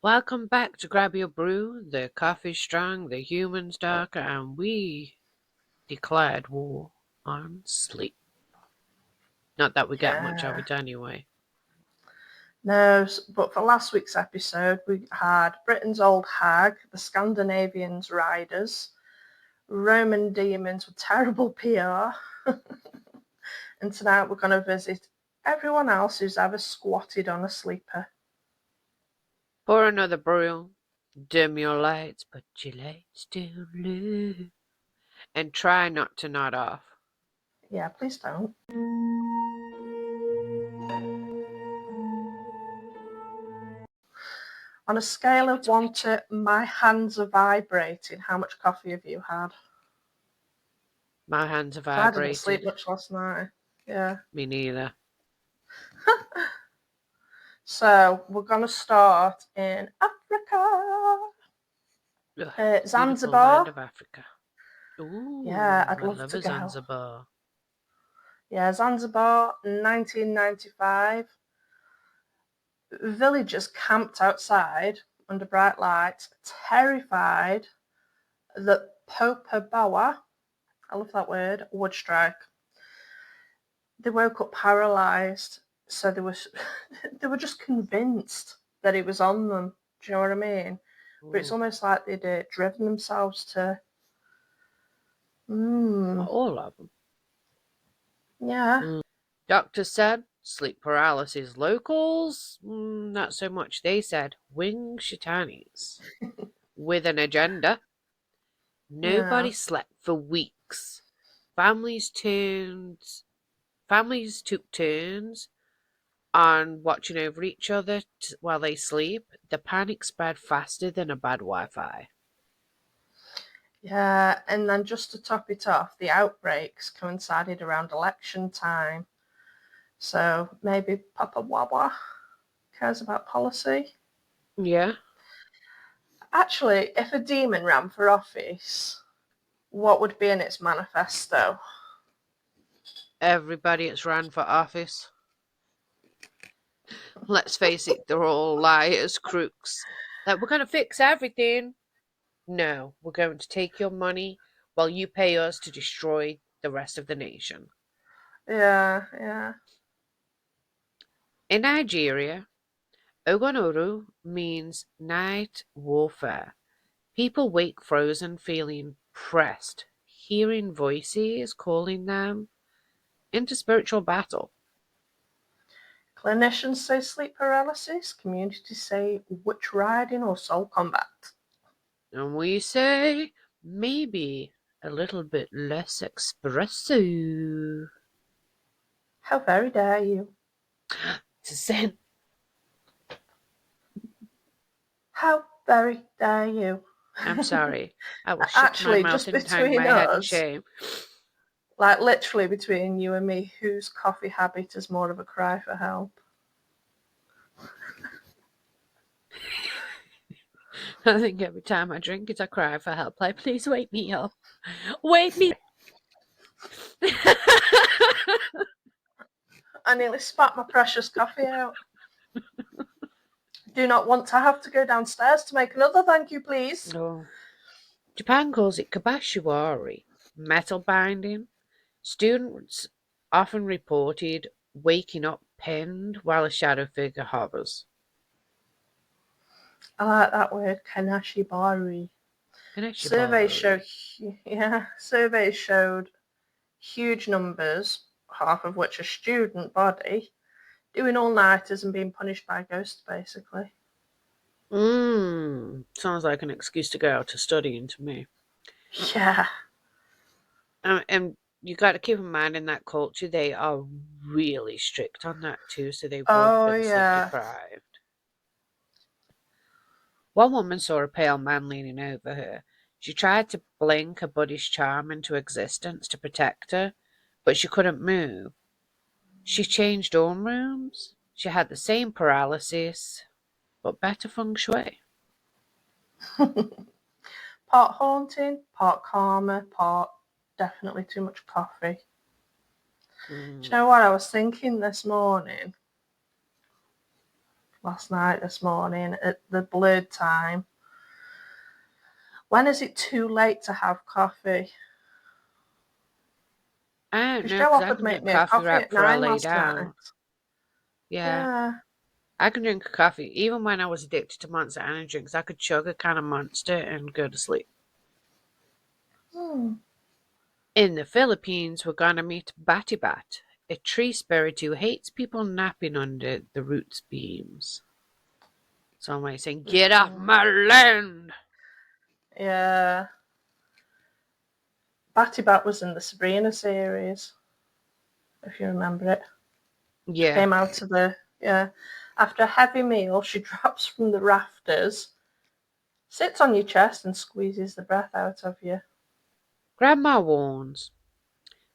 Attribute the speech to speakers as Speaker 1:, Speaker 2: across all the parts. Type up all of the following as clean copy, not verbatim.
Speaker 1: Welcome back to Grab Your Brew. The coffee's strong, the humans darker, and we declared war on sleep. Not that we get much of
Speaker 2: Yeah.
Speaker 1: it anyway.
Speaker 2: No, but for last week's episode, we had Britain's Old Hag, the Scandinavians' Riders, Roman demons with terrible PR, and tonight we're going to visit everyone else who's ever squatted on a sleeper.
Speaker 1: Pour another brew, dim your lights, put your lights down low, and try not to nod off.
Speaker 2: Yeah, please don't. On a scale of 1 to my hands are vibrating, how much coffee have you had?
Speaker 1: My hands are
Speaker 2: I didn't sleep
Speaker 1: vibrating.
Speaker 2: much last night. Yeah.
Speaker 1: Me neither.
Speaker 2: So we're going to start in Africa.
Speaker 1: Ugh, beautiful
Speaker 2: Zanzibar.
Speaker 1: land of Africa. Ooh,
Speaker 2: Yeah, I'd
Speaker 1: I
Speaker 2: love
Speaker 1: love
Speaker 2: to
Speaker 1: a
Speaker 2: go.
Speaker 1: Zanzibar.
Speaker 2: Yeah, Zanzibar, 1995. Villagers camped outside under bright lights, terrified that Popobawa, I love that word, would strike. They woke up paralysed, so they were just convinced that it was on them. Do you know what I mean? But it's
Speaker 1: Ooh.
Speaker 2: almost like they'd driven themselves to.
Speaker 1: Not all of them.
Speaker 2: Yeah.
Speaker 1: Doctor said sleep paralysis. Locals, not so much. They said wing shitanis with an agenda. Nobody
Speaker 2: Yeah.
Speaker 1: slept for weeks. Families took turns on watching over each other while they sleep. The panic spread faster than a bad Wi-Fi.
Speaker 2: Yeah, and then just to top it off, the outbreaks coincided around election time. So maybe Papa Wawa cares about policy.
Speaker 1: Yeah.
Speaker 2: Actually, if a demon ran for office, what would be in its manifesto?
Speaker 1: Everybody that's ran for office. Let's face it, they're all liars, crooks. Like, we're going to fix everything. No, we're going to take your money while you pay us to destroy the rest of the nation.
Speaker 2: Yeah.
Speaker 1: In Nigeria, Ogonoru means night warfare. People wake frozen, feeling pressed, hearing voices calling them into spiritual battle.
Speaker 2: Clinicians say sleep paralysis. Communities say witch riding or soul combat.
Speaker 1: And we say maybe a little bit less espresso.
Speaker 2: How very dare you?
Speaker 1: It's a sin.
Speaker 2: How very dare you?
Speaker 1: I'm sorry. I will shut my
Speaker 2: Actually,
Speaker 1: mouth
Speaker 2: just
Speaker 1: and hang
Speaker 2: between
Speaker 1: my head in
Speaker 2: us,
Speaker 1: shame.
Speaker 2: like literally between you and me, whose coffee habit is more of a cry for help?
Speaker 1: I think every time I drink it, I cry for help. Like, please wake me up. Wake me.
Speaker 2: I nearly spat my precious coffee out. Do not want to have to go downstairs to make another, thank you, please.
Speaker 1: Oh. Japan calls it Kanashibari, metal binding. Students often reported waking up pinned while a shadow figure hovers.
Speaker 2: I like that word, Kanashibari.
Speaker 1: Kanashibari.
Speaker 2: Surveys showed huge numbers, half of which are student body, doing all-nighters and being punished by ghosts, basically.
Speaker 1: Sounds like an excuse to go out to studying to me.
Speaker 2: Yeah.
Speaker 1: And you got to keep in mind in that culture, they are really strict on that too, so they would have
Speaker 2: Oh,
Speaker 1: been sleep
Speaker 2: yeah.
Speaker 1: deprived. One woman saw a pale man leaning over her. She tried to blink a buddy's charm into existence to protect her, but she couldn't move. She changed dorm rooms. She had the same paralysis, but better feng shui.
Speaker 2: Part haunting, part karma, part definitely too much coffee. Do you know what I was thinking this morning? last night, this morning, at the blurred time. When is it too late to have coffee?
Speaker 1: I don't
Speaker 2: Because
Speaker 1: know,
Speaker 2: Joe
Speaker 1: because I
Speaker 2: offered
Speaker 1: can
Speaker 2: me
Speaker 1: drink
Speaker 2: a
Speaker 1: coffee
Speaker 2: coffee
Speaker 1: right
Speaker 2: at
Speaker 1: before I
Speaker 2: 9
Speaker 1: lay
Speaker 2: last night.
Speaker 1: down. Yeah.
Speaker 2: Yeah.
Speaker 1: I can drink coffee. Even when I was addicted to Monster Energy drinks, I could chug a can of Monster and go to sleep.
Speaker 2: Hmm.
Speaker 1: In the Philippines, we're gonna meet Batibat, a tree spirit who hates people napping under the roots beams. So I'm like saying, "Get off my land!"
Speaker 2: Yeah. Batibat was in the Sabrina series, if you remember it. She
Speaker 1: Yeah.
Speaker 2: came out of the, yeah. After a heavy meal, she drops from the rafters, sits on your chest, and squeezes the breath out of you.
Speaker 1: Grandma warns,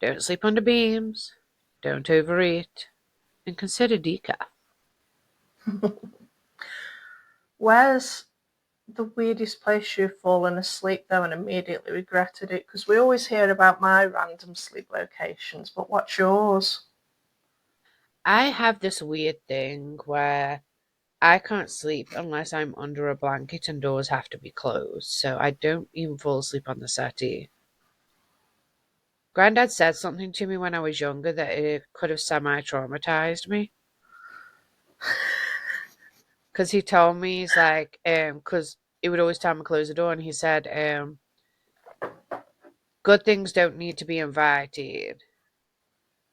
Speaker 1: don't sleep under beams, don't overeat, and consider decaf.
Speaker 2: Where's the weirdest place you've fallen asleep though and immediately regretted it? Because we always hear about my random sleep locations, but what's yours?
Speaker 1: I have this weird thing where I can't sleep unless I'm under a blanket and doors have to be closed, so I don't even fall asleep on the settee. Granddad said something to me when I was younger that it could have semi-traumatized me. Because he told me, he's like, because he would always tell me to close the door, and he said, good things don't need to be invited.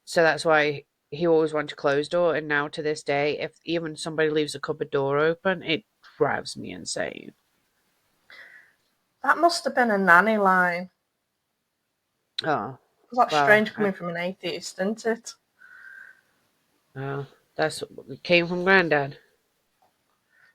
Speaker 1: So that's why he always wanted to close door, and now to this day, if even somebody leaves a cupboard door open, it drives me insane.
Speaker 2: That must have been a nanny line.
Speaker 1: Oh,
Speaker 2: That's
Speaker 1: well,
Speaker 2: strange coming from an atheist, isn't it?
Speaker 1: that's what came from Granddad.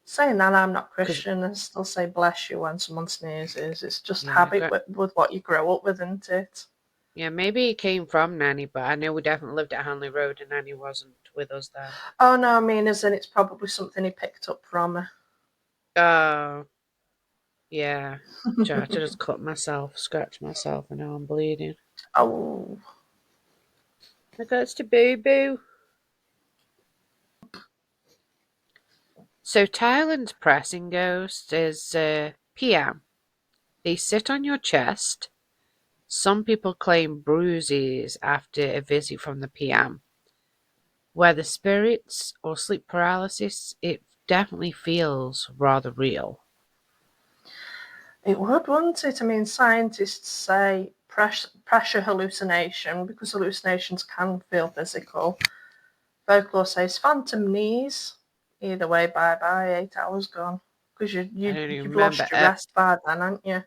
Speaker 2: Saying that, I'm not
Speaker 1: Because,
Speaker 2: Christian and still say bless you when someone sneezes. It's just
Speaker 1: yeah,
Speaker 2: habit with what you grow up with, isn't it?
Speaker 1: yeah, maybe it came from Nanny, but I know we definitely lived at Hanley Road, and Nanny wasn't with us then.
Speaker 2: Oh no, I mean, as in it's probably something he picked up from her.
Speaker 1: Oh, yeah. Tried to just cut myself, scratch myself, and now I'm bleeding.
Speaker 2: Oh,
Speaker 1: I got to boo boo. So Thailand's pressing ghost is PM. They sit on your chest. Some people claim bruises after a visit from the PM. Whether spirits or sleep paralysis, it definitely feels rather real.
Speaker 2: it would, wouldn't it? I mean, scientists say pressure hallucination because hallucinations can feel physical. Folklore says phantom knees. Either way, bye bye. 8 hours gone because
Speaker 1: I don't even
Speaker 2: you've
Speaker 1: remember.
Speaker 2: lost your rest by then, haven't you?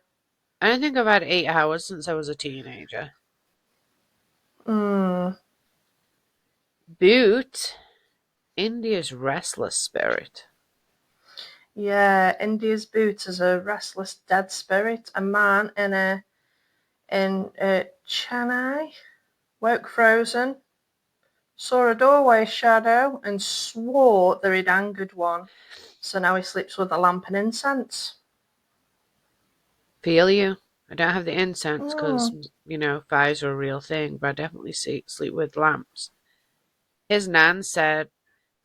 Speaker 1: I don't think I've had 8 hours since I was a teenager.
Speaker 2: Hmm.
Speaker 1: Boot, India's restless spirit.
Speaker 2: Yeah, India's boot is a restless dead spirit. A man in Chennai woke frozen, saw a doorway shadow, and swore that he'd angered one. So now he sleeps with a lamp and incense.
Speaker 1: Feel you. I don't have the incense because,
Speaker 2: Mm.
Speaker 1: fires are a real thing, but I definitely sleep with lamps. His nan said,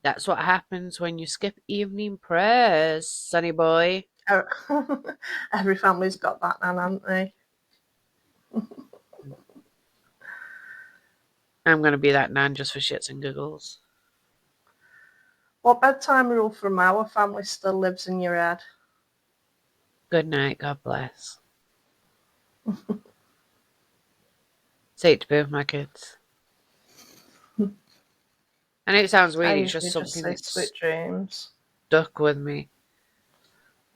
Speaker 1: that's what happens when you skip evening prayers, sonny boy.
Speaker 2: Every family's got that now, haven't they?
Speaker 1: I'm going to be that nan just for shits and giggles.
Speaker 2: What bedtime rule from our family still lives in your head?
Speaker 1: Good night, God bless. Say it to both my kids. I know it sounds
Speaker 2: I
Speaker 1: weird, it's just
Speaker 2: usually just
Speaker 1: something
Speaker 2: say
Speaker 1: that's
Speaker 2: sweet dreams.
Speaker 1: stuck with me.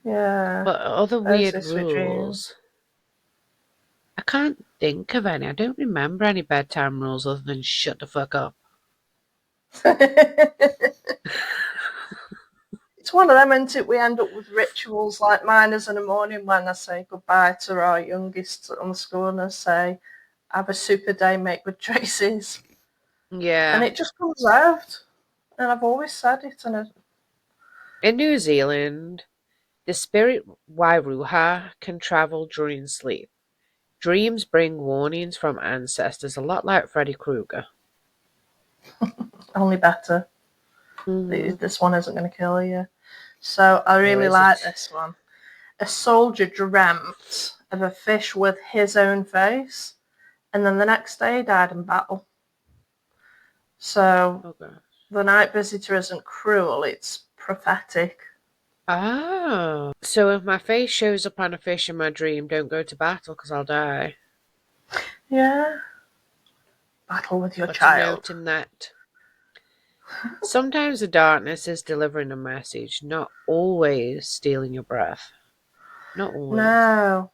Speaker 2: Yeah,
Speaker 1: But other
Speaker 2: I
Speaker 1: weird
Speaker 2: say sweet dreams.
Speaker 1: rules, I can't think of any. I don't remember any bedtime rules other than shut the fuck up.
Speaker 2: It's one of them, isn't it? We end up with rituals like mine is in the morning when I say goodbye to our youngest on school and I say, have a super day, make good choices. And
Speaker 1: Yeah.
Speaker 2: it just comes out. And I've always said it.
Speaker 1: In New Zealand, the spirit Wairuha can travel during sleep. Dreams bring warnings from ancestors, a lot like Freddy Krueger.
Speaker 2: Only better.
Speaker 1: Mm.
Speaker 2: This one isn't going to kill you. So I
Speaker 1: Or
Speaker 2: really
Speaker 1: is
Speaker 2: like
Speaker 1: it?
Speaker 2: this one. A soldier dreamt of a fish with his own face, and then the next day he died in battle. So
Speaker 1: Oh gosh.
Speaker 2: the night visitor isn't cruel, it's prophetic.
Speaker 1: Oh. So if my face shows up on a fish in my dream, don't go to battle because I'll die.
Speaker 2: Yeah. Battle with your
Speaker 1: Put a
Speaker 2: child.
Speaker 1: note in that. Sometimes the darkness is delivering a message, not always stealing your breath. Not always.
Speaker 2: No.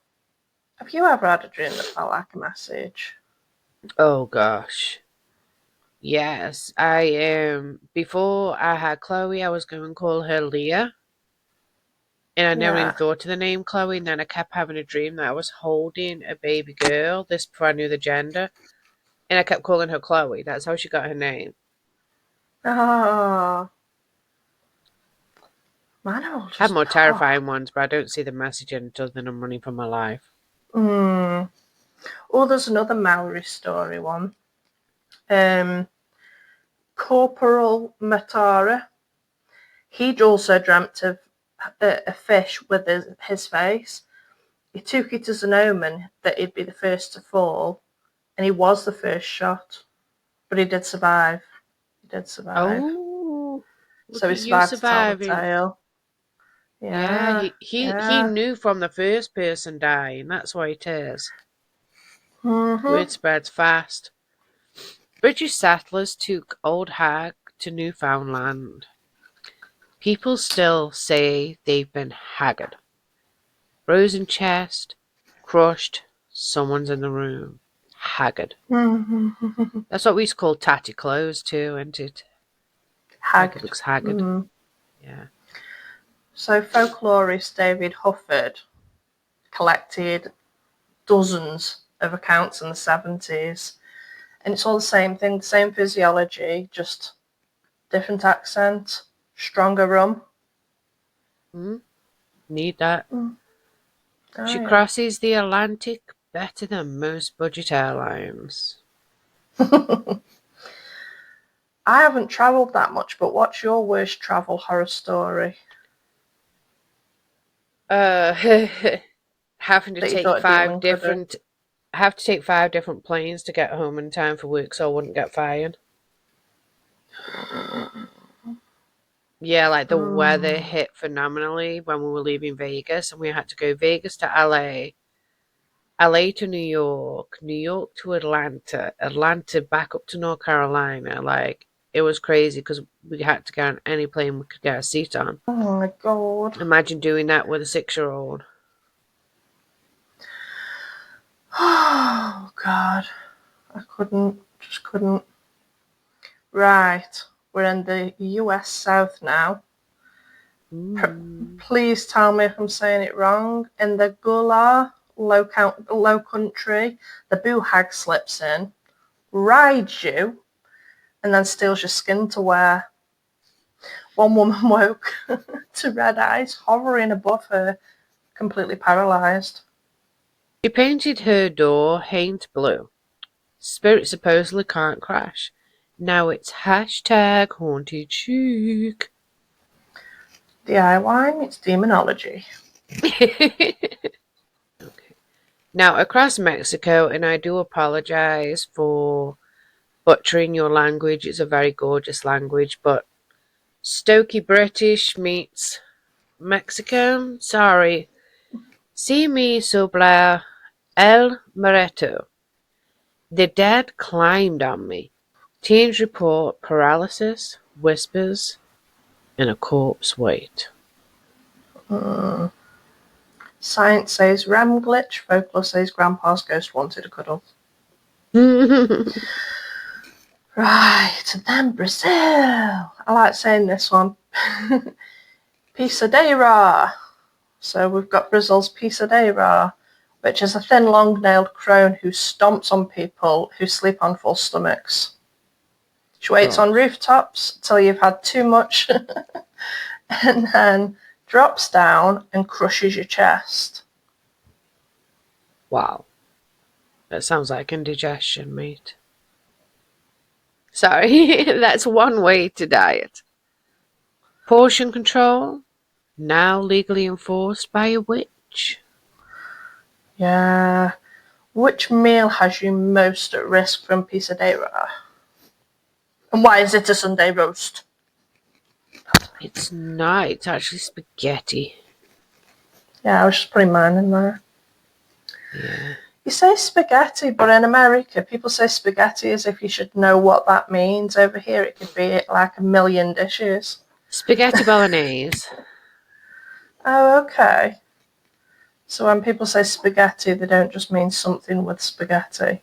Speaker 2: Have you ever had a dream that felt like a message?
Speaker 1: Oh gosh. Yes, I before I had Chloe, I was going to call her Leah. And I never even
Speaker 2: Yeah.
Speaker 1: thought of the name Chloe, and then I kept having a dream that I was holding a baby girl, this before I knew the gender. And I kept calling her Chloe. That's how she got her name.
Speaker 2: Oh, mine are all
Speaker 1: I have
Speaker 2: just
Speaker 1: more
Speaker 2: talk.
Speaker 1: terrifying ones, but I don't see the message in it other than I'm running for my life.
Speaker 2: Hmm. Oh, there's another Maori story one. Um, Corporal Matara. He'd also dreamt of a fish with his face. He took it as an omen that he'd be the first to fall, and he was the first shot. But he did survive. He did survive.
Speaker 1: Oh,
Speaker 2: So
Speaker 1: look
Speaker 2: he
Speaker 1: at you
Speaker 2: survived to tell the
Speaker 1: surviving.
Speaker 2: tale.
Speaker 1: Yeah,
Speaker 2: Yeah,
Speaker 1: he
Speaker 2: yeah.
Speaker 1: knew from the first person dying. That's why it is.
Speaker 2: Mm-hmm.
Speaker 1: Word spreads fast. British settlers took Old Hag to Newfoundland. People still say they've been haggard. Frozen chest, crushed, someone's in the room. Haggard.
Speaker 2: Mm-hmm.
Speaker 1: That's what we used to call tatty clothes too, isn't it? Like it
Speaker 2: Hagged.
Speaker 1: looks haggard.
Speaker 2: Mm.
Speaker 1: Yeah.
Speaker 2: So folklorist David Hufford collected dozens of accounts in the 70s. And it's all the same thing, the same physiology, just different accent, stronger rum.
Speaker 1: Mm, need that.
Speaker 2: Mm. Oh,
Speaker 1: She
Speaker 2: yeah.
Speaker 1: crosses the Atlantic better than most budget airlines.
Speaker 2: I haven't travelled that much, but what's your worst travel horror story
Speaker 1: Uh, having to
Speaker 2: that you
Speaker 1: take
Speaker 2: thought a demon could do?
Speaker 1: have to take 5 different planes to get home in time for work so I wouldn't get fired. Yeah, like the weather
Speaker 2: Mm.
Speaker 1: hit phenomenally when we were leaving Vegas and we had to go Vegas to LA, LA to New York, New York to Atlanta, Atlanta back up to North Carolina. Like it was crazy because we had to get on any plane we could get a seat on.
Speaker 2: Oh my god.
Speaker 1: Imagine doing that with a 6-year-old.
Speaker 2: Oh god. I couldn't, just couldn't. Right. We're in the US South now.
Speaker 1: Mm.
Speaker 2: Please tell me if I'm saying it wrong. In the Gullah Low Country, the Boo Hag slips in, rides you, and then steals your skin to wear. One woman woke to red eyes hovering above her, completely paralysed.
Speaker 1: She painted her door Haint blue. Spirit supposedly can't crash. Now it's hashtag haunted chic.
Speaker 2: DIY meets demonology.
Speaker 1: Now, across Mexico, and I do apologize for butchering your language, it's a very gorgeous language, but Stokey British meets Mexican, sorry. See me sobla el muerto. The dead climbed on me. Teens report paralysis, whispers, and a corpse wait.
Speaker 2: Mm. Science says REM glitch. Folklore says Grandpa's ghost wanted a cuddle. Right, and then Brazil. I like saying this one. Pisadeira. So we've got Brazil's Pisadeira, which is a thin, long-nailed crone who stomps on people who sleep on full stomachs. She waits on
Speaker 1: Gosh,
Speaker 2: rooftops till you've had too much and then drops down and crushes your chest.
Speaker 1: wow. That sounds like indigestion, mate. Sorry, that's one way to diet. Portion control, now legally enforced by a witch.
Speaker 2: Yeah. Which meal has you most at risk from pisadera? And why is it a Sunday roast?
Speaker 1: It's not, it's actually spaghetti.
Speaker 2: Yeah, I was just putting mine in there.
Speaker 1: Yeah.
Speaker 2: You say spaghetti, but in America, people say spaghetti as if you should know what that means. Over here, it could be like a million dishes.
Speaker 1: Spaghetti bolognese.
Speaker 2: Oh, okay. So when people say spaghetti, they don't just mean something with spaghetti.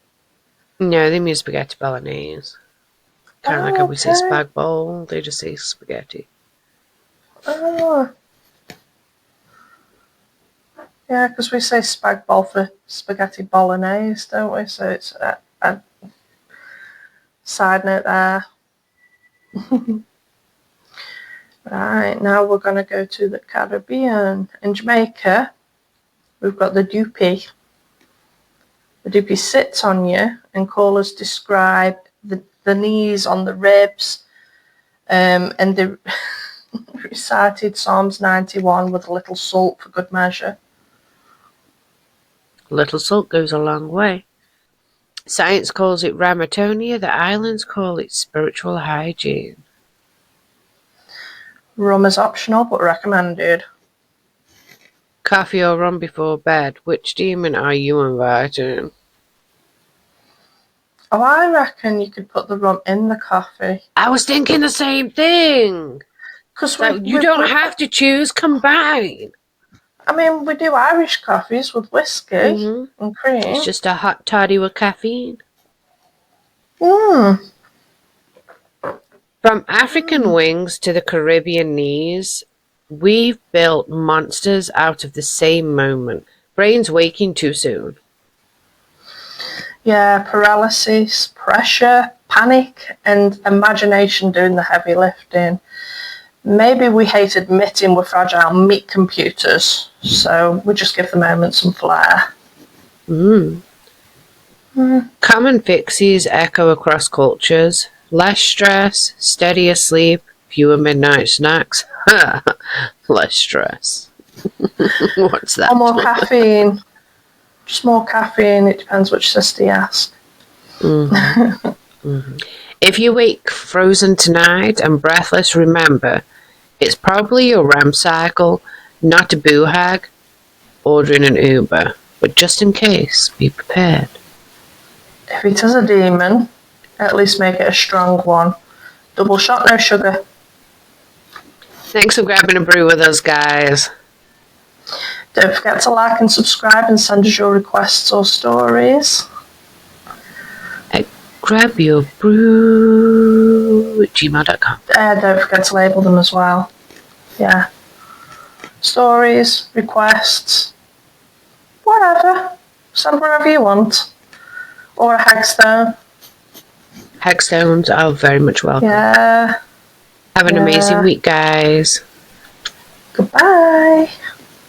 Speaker 1: No, they mean spaghetti bolognese. Kind of like how we say spag bowl, they just say spaghetti.
Speaker 2: Oh. Yeah, because we say spag bowl for spaghetti bolognese, don't we? So it's a side note there. Right, now we're going to go to the Caribbean. In Jamaica, we've got the doopie. The doopie sits on you, and callers describe the knees on the ribs, and they recited Psalms 91 with a little salt for good measure.
Speaker 1: Little salt goes a long way. Science calls it ramatonia, the islands call it spiritual hygiene.
Speaker 2: Rum is optional but recommended.
Speaker 1: Coffee or rum before bed, which demon are you inviting?
Speaker 2: Oh, I reckon you could put the rum in the coffee.
Speaker 1: I was thinking the same thing.
Speaker 2: Because
Speaker 1: you don't have to choose, combine.
Speaker 2: I mean, we do Irish coffees with whiskey and cream.
Speaker 1: It's just a hot toddy with caffeine.
Speaker 2: Mm.
Speaker 1: From African wings to the Caribbean knees, we've built monsters out of the same moment. Brains waking too soon.
Speaker 2: Yeah, paralysis, pressure, panic, and imagination doing the heavy lifting. Maybe we hate admitting we're fragile meat computers, so we just give the moment some flair.
Speaker 1: Common fixies echo across cultures. Less stress, steadier sleep, fewer midnight snacks. Less stress. What's that?
Speaker 2: Or more caffeine. Just more caffeine. It depends which sister you ask.
Speaker 1: If you wake frozen tonight and breathless, remember, it's probably your REM cycle, not a Boo Hag, ordering an Uber. But just in case, be prepared.
Speaker 2: If it is a demon, at least make it a strong one. Double shot, no sugar.
Speaker 1: Thanks for grabbing a brew with us, guys.
Speaker 2: Don't forget to like and subscribe and send us your requests or stories.
Speaker 1: Grab Your Brew at gmail.com.
Speaker 2: Don't forget to label them as well. Yeah. Stories, requests, whatever. Send wherever you want. Or a hagstone.
Speaker 1: Hagstones are very much welcome.
Speaker 2: Yeah.
Speaker 1: Have an amazing week, guys.
Speaker 2: Goodbye.